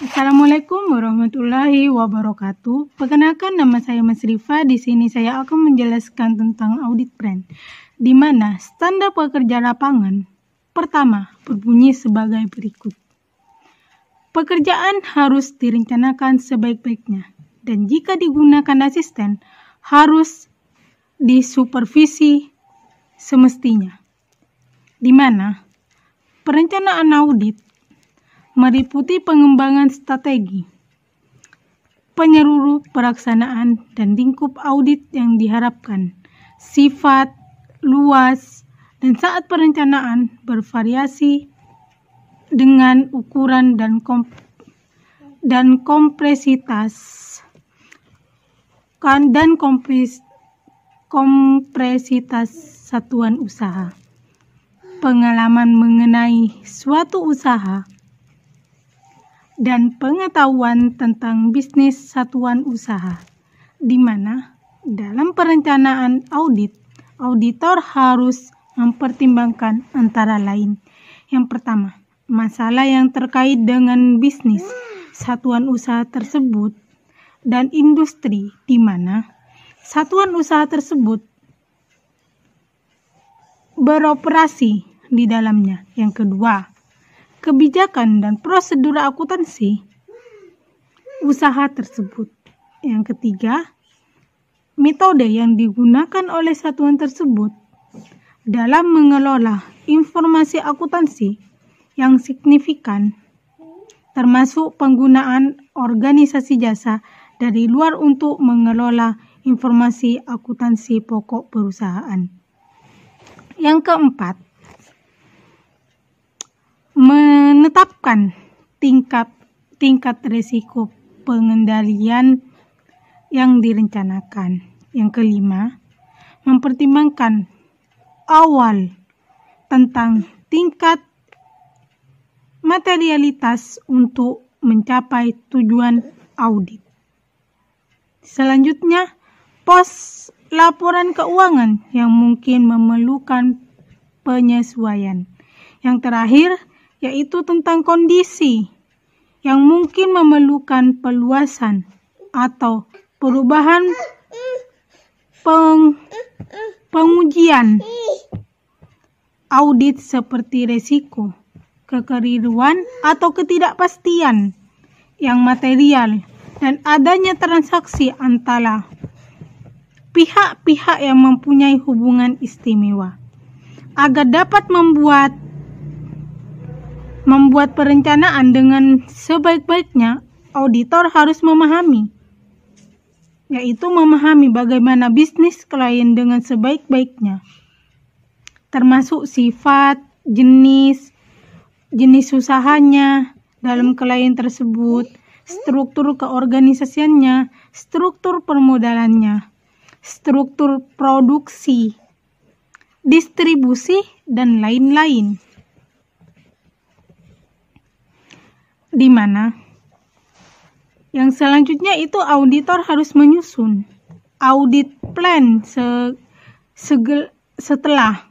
Assalamualaikum warahmatullahi wabarakatuh. Perkenalkan, nama saya Mas Rifa. Di sini saya akan menjelaskan tentang audit plan, di mana standar pekerja lapangan pertama berbunyi sebagai berikut. Pekerjaan harus direncanakan sebaik-baiknya, dan jika digunakan asisten, harus disupervisi semestinya. Di mana perencanaan audit meliputi pengembangan strategi, penyeluruh pelaksanaan, dan lingkup audit yang diharapkan, sifat, luas, dan saat perencanaan bervariasi dengan ukuran dan kompresitas satuan usaha, pengalaman mengenai suatu usaha, dan pengetahuan tentang bisnis satuan usaha, di mana dalam perencanaan audit, auditor harus mempertimbangkan antara lain. Yang pertama, masalah yang terkait dengan bisnis satuan usaha tersebut dan industri di mana satuan usaha tersebut beroperasi di dalamnya. Yang kedua, kebijakan dan prosedur akuntansi usaha tersebut. Yang ketiga, metode yang digunakan oleh satuan tersebut dalam mengelola informasi akuntansi yang signifikan, termasuk penggunaan organisasi jasa dari luar untuk mengelola informasi akuntansi pokok perusahaan. Yang keempat, menetapkan tingkat risiko pengendalian yang direncanakan. Yang kelima, mempertimbangkan awal tentang tingkat materialitas untuk mencapai tujuan audit. Selanjutnya, pos laporan keuangan yang mungkin memerlukan penyesuaian. Yang terakhir, yaitu tentang kondisi yang mungkin memerlukan perluasan atau perubahan pengujian audit seperti risiko, kekeliruan atau ketidakpastian yang material, dan adanya transaksi antara pihak-pihak yang mempunyai hubungan istimewa. Agar dapat membuat perencanaan dengan sebaik-baiknya, auditor harus memahami bagaimana bisnis klien dengan sebaik-baiknya, termasuk sifat, jenis usahanya dalam klien tersebut, struktur keorganisasiannya, struktur permodalannya, struktur produksi, distribusi, dan lain-lain. Di mana yang selanjutnya itu auditor harus menyusun audit plan setelah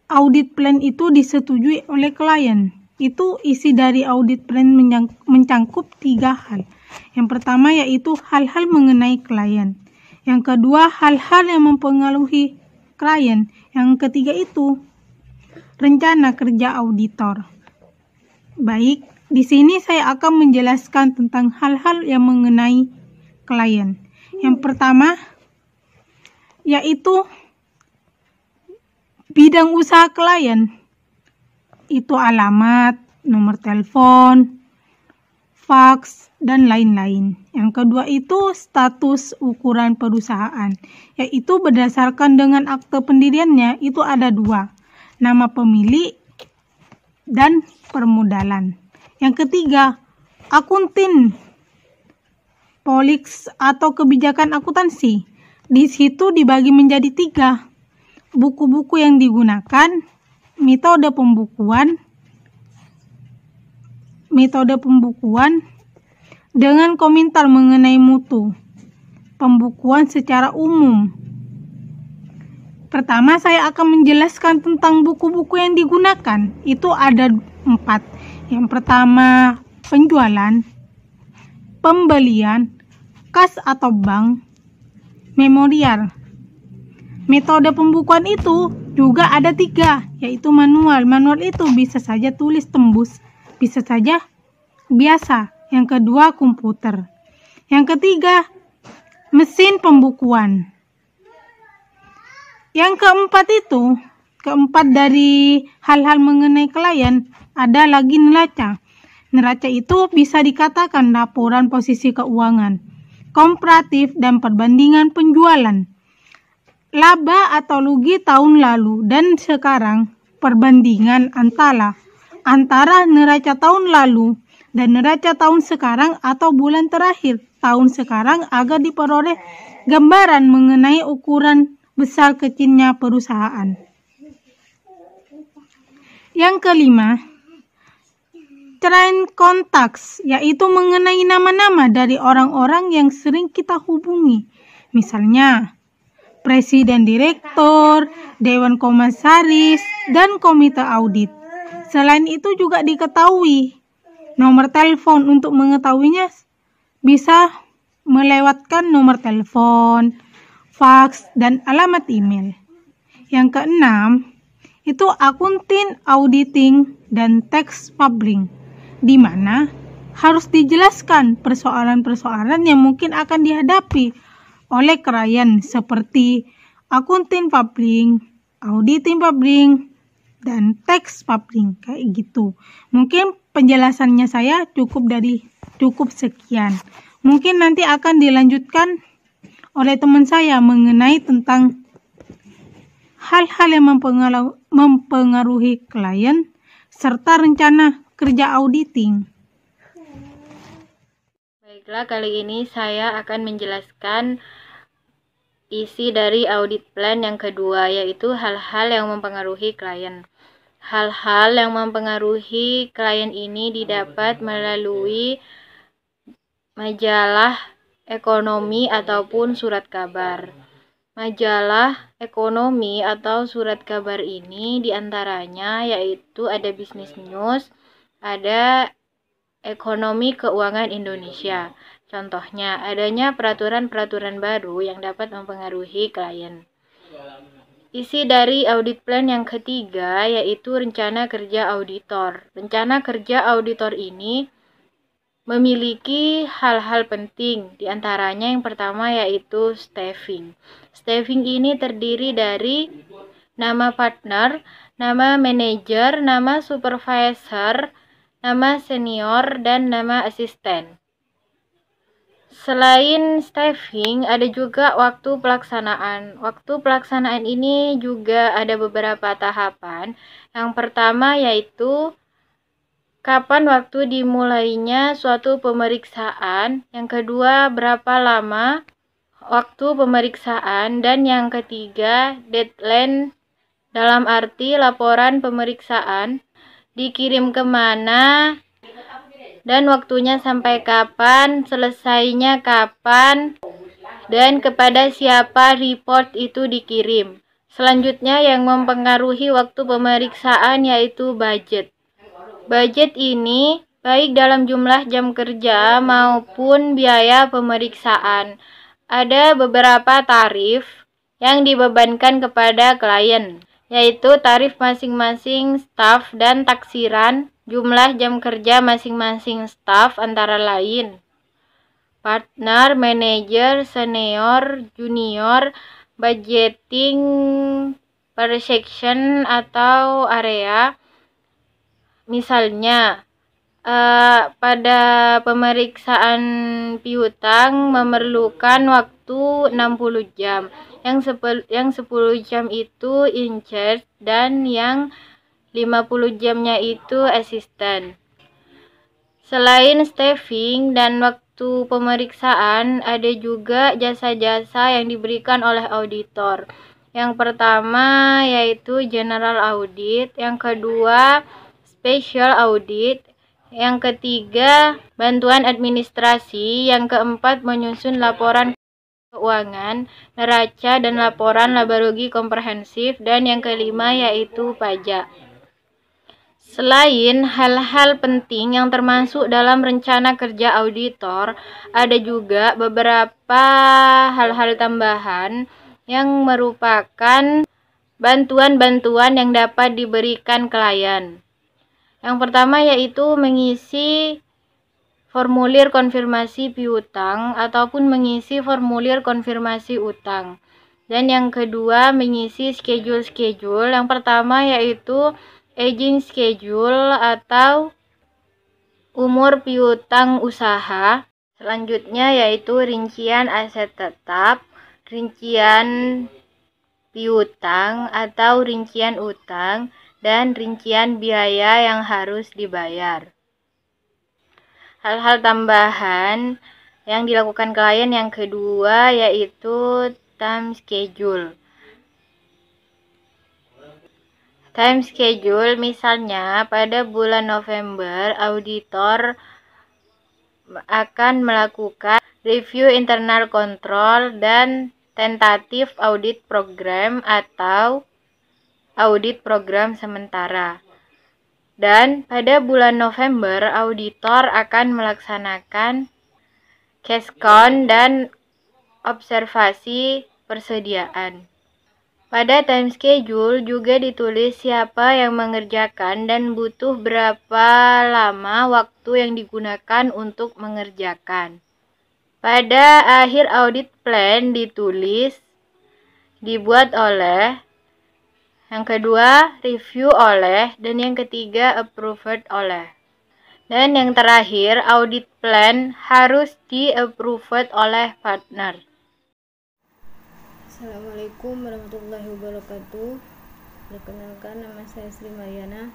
audit plan itu disetujui oleh klien. Itu isi dari audit plan mencangkup 3 hal. Yang pertama yaitu hal-hal mengenai klien. Yang kedua, hal-hal yang mempengaruhi klien. Yang ketiga itu rencana kerja auditor. Baik, di sini saya akan menjelaskan tentang hal-hal yang mengenai klien. Yang pertama yaitu bidang usaha klien. Itu alamat, nomor telepon, fax, dan lain-lain. Yang kedua itu status ukuran perusahaan, yaitu berdasarkan dengan akte pendiriannya itu ada 2. Nama pemilik dan permodalan. Yang ketiga, akuntin, poliks atau kebijakan akuntansi. Di situ dibagi menjadi 3. Buku-buku yang digunakan, metode pembukuan dengan komentar mengenai mutu, pembukuan secara umum, Pertama, saya akan menjelaskan tentang buku-buku yang digunakan. Itu ada 4. Yang pertama, penjualan, pembelian, kas atau bank, memorial. Metode pembukuan itu juga ada 3, yaitu manual. Manual itu bisa saja tulis tembus, bisa saja biasa. Yang kedua, komputer. Yang ketiga, mesin pembukuan. Yang keempat dari hal-hal mengenai klien, ada lagi neraca. Neraca itu bisa dikatakan laporan posisi keuangan, komparatif dan perbandingan penjualan, laba atau rugi tahun lalu dan sekarang, perbandingan antara neraca tahun lalu dan neraca tahun sekarang atau bulan terakhir tahun sekarang agar diperoleh gambaran mengenai ukuran besar kecilnya perusahaan. Yang kelima, client contacts, yaitu mengenai nama-nama dari orang-orang yang sering kita hubungi. Misalnya, presiden direktur, dewan komisaris, dan komite audit. Selain itu juga diketahui nomor telepon. Untuk mengetahuinya bisa melewatkan nomor telepon, fax, dan alamat email. Yang keenam, itu accounting, auditing, dan tax publishing, di mana harus dijelaskan persoalan-persoalan yang mungkin akan dihadapi oleh klien seperti accounting publishing, auditing publishing, dan tax publishing, kayak gitu. Mungkin penjelasannya saya cukup sekian. Mungkin nanti akan dilanjutkan oleh teman saya mengenai tentang hal-hal yang mempengaruhi klien serta rencana kerja auditing. Baiklah, kali ini saya akan menjelaskan isi dari audit plan yang kedua, yaitu hal-hal yang mempengaruhi klien. Hal-hal yang mempengaruhi klien ini didapat melalui majalah ekonomi ataupun surat kabar. Majalah ekonomi atau surat kabar ini diantaranya yaitu ada Business News, ada Ekonomi Keuangan Indonesia. Contohnya, adanya peraturan-peraturan baru yang dapat mempengaruhi klien. Isi dari audit plan yang ketiga yaitu rencana kerja auditor. Rencana kerja auditor ini memiliki hal-hal penting, diantaranya yang pertama yaitu staffing. Staffing ini terdiri dari nama partner, nama manajer, nama supervisor, nama senior, dan nama asisten. Selain staffing, ada juga waktu pelaksanaan. Waktu pelaksanaan ini juga ada beberapa tahapan. Yang pertama yaitu kapan waktu dimulainya suatu pemeriksaan, yang kedua berapa lama waktu pemeriksaan, dan yang ketiga deadline dalam arti laporan pemeriksaan dikirim kemana dan waktunya sampai kapan, selesainya kapan, dan kepada siapa report itu dikirim. Selanjutnya yang mempengaruhi waktu pemeriksaan yaitu budget. Budget ini baik dalam jumlah jam kerja maupun biaya pemeriksaan. Ada beberapa tarif yang dibebankan kepada klien, yaitu tarif masing-masing staf dan taksiran, jumlah jam kerja masing-masing staf antara lain partner, manajer, senior, junior, budgeting per section atau area. Misalnya, pada pemeriksaan piutang memerlukan waktu 60 jam. Yang 10 jam itu in charge dan yang 50 jamnya itu asisten. Selain staffing dan waktu pemeriksaan, ada juga jasa-jasa yang diberikan oleh auditor. Yang pertama yaitu general audit, yang kedua special audit, yang ketiga bantuan administrasi, yang keempat menyusun laporan keuangan, neraca dan laporan laba rugi komprehensif, dan yang kelima yaitu pajak. Selain hal-hal penting yang termasuk dalam rencana kerja auditor, ada juga beberapa hal-hal tambahan yang merupakan bantuan-bantuan yang dapat diberikan klien. Yang pertama yaitu mengisi formulir konfirmasi piutang ataupun mengisi formulir konfirmasi utang. Dan yang kedua mengisi schedule. Yang pertama yaitu aging schedule atau umur piutang usaha. Selanjutnya yaitu rincian aset tetap, rincian piutang atau rincian utang, dan rincian biaya yang harus dibayar. Hal-hal tambahan yang dilakukan klien yang kedua yaitu time schedule. Time schedule misalnya pada bulan November auditor akan melakukan review internal control dan tentatif audit program atau audit program sementara. Dan pada bulan November auditor akan melaksanakan cash count dan observasi persediaan. Pada time schedule juga ditulis siapa yang mengerjakan dan butuh berapa lama waktu yang digunakan untuk mengerjakan. Pada akhir audit plan ditulis dibuat oleh, yang kedua review oleh, dan yang ketiga approved oleh. Dan yang terakhir audit plan harus di-approved oleh partner. Assalamualaikum warahmatullahi wabarakatuh. Perkenalkan, nama saya Sri Mariana.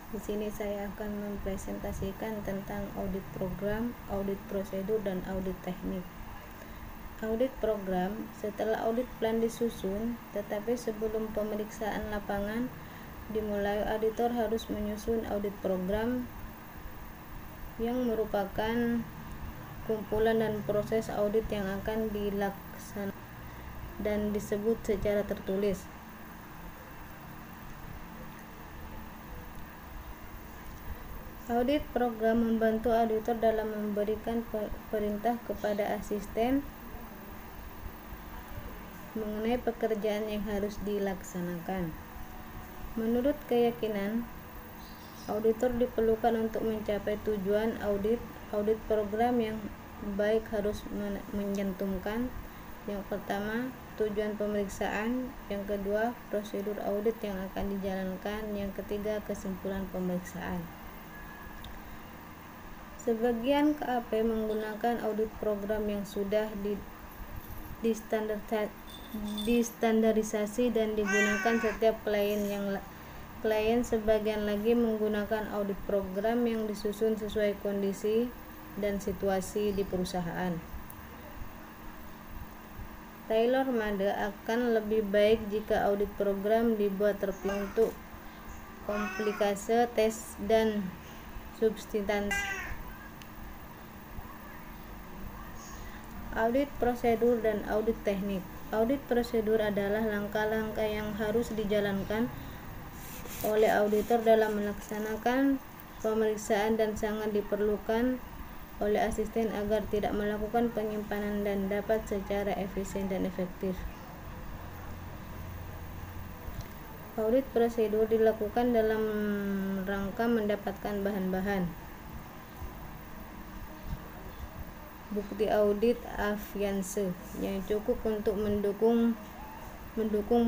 Di sini saya akan mempresentasikan tentang audit program, audit prosedur, dan audit teknik. Audit program setelah audit plan disusun, tetapi sebelum pemeriksaan lapangan dimulai, auditor harus menyusun audit program yang merupakan kumpulan dan proses audit yang akan dilaksanakan dan disebut secara tertulis. Audit program membantu auditor dalam memberikan perintah kepada asisten mengenai pekerjaan yang harus dilaksanakan. Menurut keyakinan, auditor diperlukan untuk mencapai tujuan audit. Audit program yang baik harus mencantumkan yang pertama, tujuan pemeriksaan, yang kedua, prosedur audit yang akan dijalankan, yang ketiga, kesimpulan pemeriksaan. Sebagian KAP menggunakan audit program yang sudah distandarisasi dan digunakan setiap klien. Sebagian lagi menggunakan audit program yang disusun sesuai kondisi dan situasi di perusahaan. Tailor-made akan lebih baik jika audit program dibuat terpilih untuk komplikase, tes, dan substansi. Audit prosedur dan audit teknik. Audit prosedur adalah langkah-langkah yang harus dijalankan oleh auditor dalam melaksanakan pemeriksaan dan sangat diperlukan oleh asisten agar tidak melakukan penyimpanan dan dapat secara efisien dan efektif. Audit prosedur dilakukan dalam rangka mendapatkan bahan-bahan bukti audit afianse yang cukup untuk mendukung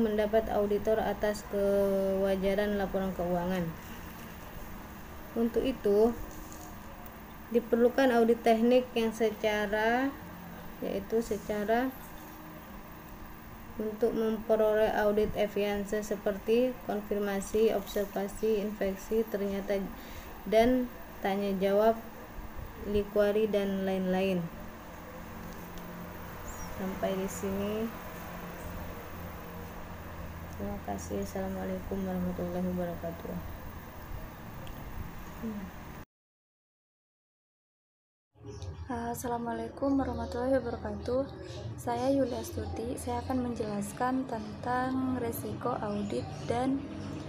pendapat auditor atas kewajaran laporan keuangan. Untuk itu diperlukan audit teknik yang secara untuk memperoleh audit efianse seperti konfirmasi, observasi, inspeksi, ternyata, dan tanya jawab, liquari, dan lain-lain. Sampai di sini. Terima kasih. Assalamualaikum warahmatullahi wabarakatuh. Assalamualaikum warahmatullahi wabarakatuh. Saya Yulia Astuti. Saya akan menjelaskan tentang resiko audit dan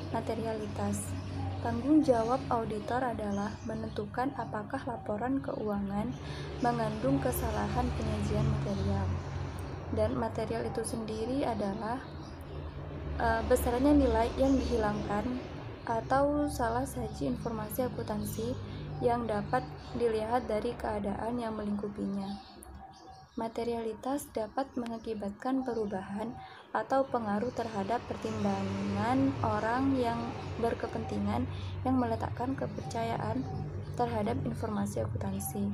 materialitas. Tanggung jawab auditor adalah menentukan apakah laporan keuangan mengandung kesalahan penyajian material. Dan material itu sendiri adalah besarnya nilai yang dihilangkan atau salah saji informasi akuntansi yang dapat dilihat dari keadaan yang melingkupinya. Materialitas dapat mengakibatkan perubahan atau pengaruh terhadap pertimbangan orang yang berkepentingan yang meletakkan kepercayaan terhadap informasi akuntansi.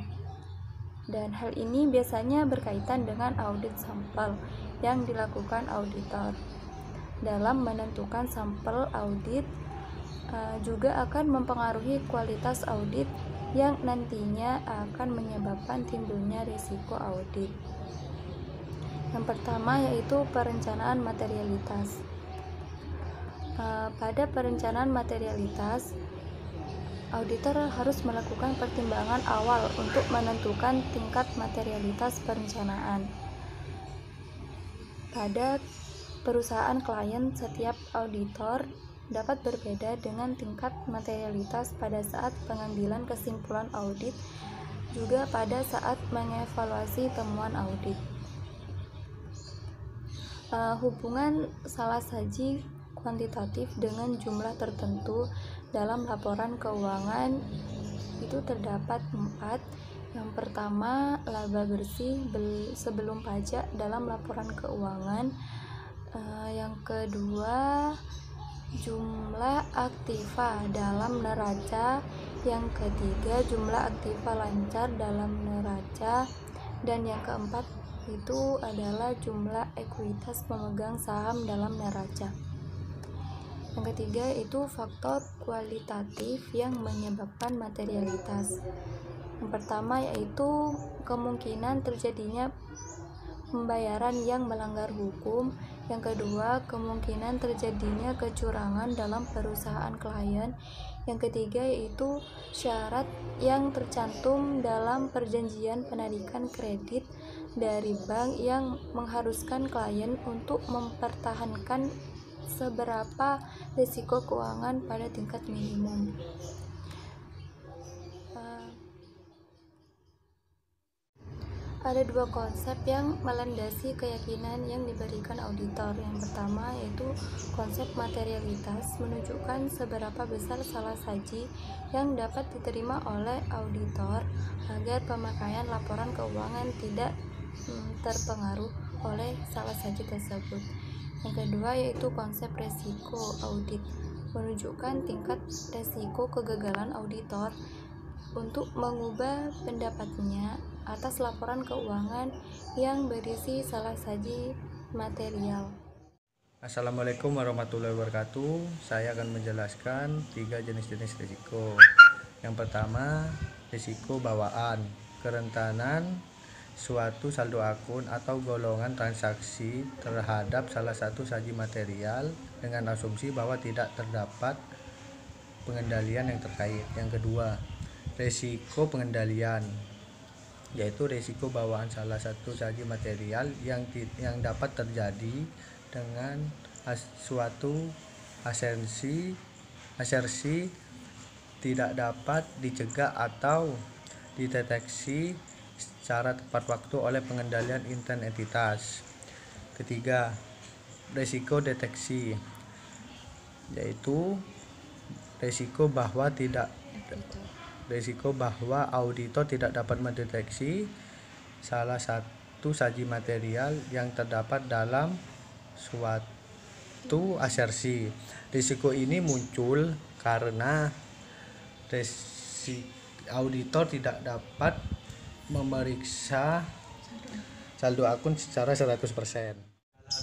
Dan hal ini biasanya berkaitan dengan audit sampel yang dilakukan auditor. Dalam menentukan sampel audit juga akan mempengaruhi kualitas audit yang nantinya akan menyebabkan timbulnya risiko audit. Yang pertama yaitu perencanaan materialitas. Pada perencanaan materialitas, auditor harus melakukan pertimbangan awal untuk menentukan tingkat materialitas perencanaan. Pada perusahaan klien, setiap auditor dapat berbeda dengan tingkat materialitas pada saat pengambilan kesimpulan audit, juga pada saat mengevaluasi temuan audit. Hubungan salah saji kuantitatif dengan jumlah tertentu dalam laporan keuangan itu terdapat 4. Yang pertama, laba bersih sebelum pajak dalam laporan keuangan. Yang kedua, jumlah aktiva dalam neraca. Yang ketiga, jumlah aktiva lancar dalam neraca. Dan yang keempat itu adalah jumlah ekuitas pemegang saham dalam neraca. Yang ketiga itu faktor kualitatif yang menyebabkan materialitas. Yang pertama yaitu kemungkinan terjadinya pembayaran yang melanggar hukum. Yang kedua, kemungkinan terjadinya kecurangan dalam perusahaan klien. Yang ketiga yaitu syarat yang tercantum dalam perjanjian penarikan kredit dari bank yang mengharuskan klien untuk mempertahankan seberapa risiko keuangan pada tingkat minimum. Ada 2 konsep yang melandasi keyakinan yang diberikan auditor. Yang pertama yaitu konsep materialitas, menunjukkan seberapa besar salah saji yang dapat diterima oleh auditor agar pemakaian laporan keuangan tidak terpengaruh oleh salah saji tersebut. Yang kedua yaitu konsep resiko audit, menunjukkan tingkat resiko kegagalan auditor untuk mengubah pendapatnya atas laporan keuangan yang berisi salah saji material. Assalamualaikum warahmatullahi wabarakatuh. Saya akan menjelaskan 3 jenis-jenis risiko. Yang pertama, risiko bawaan, kerentanan suatu saldo akun atau golongan transaksi terhadap salah satu saji material dengan asumsi bahwa tidak terdapat pengendalian yang terkait. Yang kedua, risiko pengendalian, yaitu risiko bawaan salah satu saji material yang dapat terjadi dengan suatu asersi tidak dapat dicegah atau dideteksi secara tepat waktu oleh pengendalian intern entitas. Ketiga, risiko deteksi, yaitu risiko bahwa auditor tidak dapat mendeteksi salah satu saji material yang terdapat dalam suatu asersi. Risiko ini muncul karena auditor tidak dapat memeriksa saldo akun secara 100%.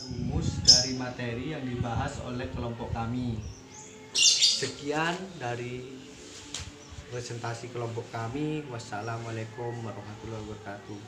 Rumus dari materi yang dibahas oleh kelompok kami. Sekian dari presentasi kelompok kami. Wassalamualaikum warahmatullahi wabarakatuh.